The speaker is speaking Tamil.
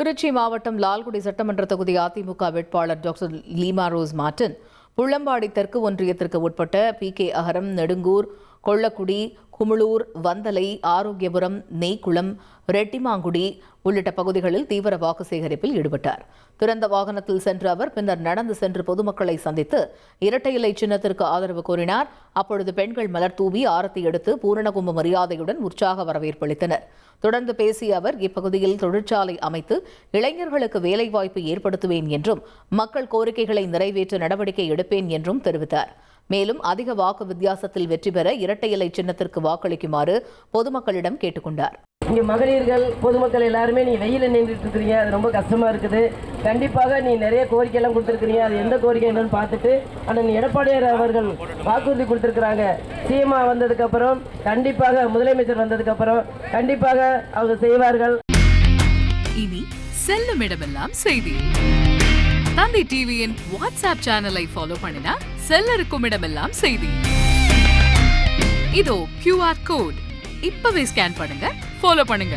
திருச்சி மாவட்டம் லால்குடி சட்டமன்ற தொகுதி அதிமுக வேட்பாளர் doctor Lima rose Martin Pullambadi தெற்கு ஒன்றியத்திற்கு உட்பட்ட PK அகரம், நெடுங்கூர், கொள்ளக்குடி, குமுளூர், வந்தலை, ஆரோக்கியபுரம், நெய்க்குளம், ரெட்டிமாங்குடி உள்ளிட்ட பகுதிகளில் தீவிர வாக்கு சேகரிப்பில் ஈடுபட்டார். திறந்த வாகனத்தில் சென்ற அவர் பின்னர் நடந்து சென்று பொதுமக்களை சந்தித்து இரட்டை இலை சின்னத்திற்கு ஆதரவு கோரினார். அப்பொழுது பெண்கள் மலர் தூவி ஆரத்தி எடுத்து பூரணகும்ப மரியாதையுடன் உற்சாக வரவேற்பு அளித்தனர். தொடர்ந்து பேசிய அவர், இப்பகுதியில் தொழிற்சாலை அமைத்து இளைஞர்களுக்கு வேலைவாய்ப்பு ஏற்படுத்துவேன் என்றும் மக்கள் கோரிக்கைகளை நிறைவேற்ற நடவடிக்கை எடுப்பேன் என்றும் தெரிவித்தார். மேலும் அதிக வாக்கு வித்தியாசத்தில் வெற்றி பெற இரட்டை இலை சின்னத்திற்கு வாக்களிக்குமாறு பொதுமக்களிடம் கேட்டுக்கொண்டார். இங்கே மகளிர்கள் பொதுமக்கள் எல்லாருமே நீ வெயில நின்றுட்டு இருக்கிறீங்க, அது ரொம்ப கஷ்டமா இருக்குது. கண்டிப்பாக நீ நிறைய கோரிக்கையெல்லாம் கொடுத்துருக்கிறீங்க, அது எந்த கோரிக்கை என்னன்னு பார்த்துட்டு அண்ணன் எடப்பாடியார் அவர்கள் வாக்குறுதி கொடுத்துருக்குறாங்க. சிஎம்ஆ வந்ததுக்கு அப்புறம் கண்டிப்பாக, முதலமைச்சர் வந்ததுக்கு அப்புறம் கண்டிப்பாக அவங்க செய்வார்கள். இனி செல்லும் இடமெல்லாம் செய்தி. தந்தி டிவியின் வாட்ஸ்அப் சேனலை ஃபாலோ பண்ணினா செல்ல இருக்கும் இடமெல்லாம் செய்தி. இதோ QR கோட் இப்பவே ஸ்கேன் பண்ணுங்க, ஃபாலோ பண்ணுங்க.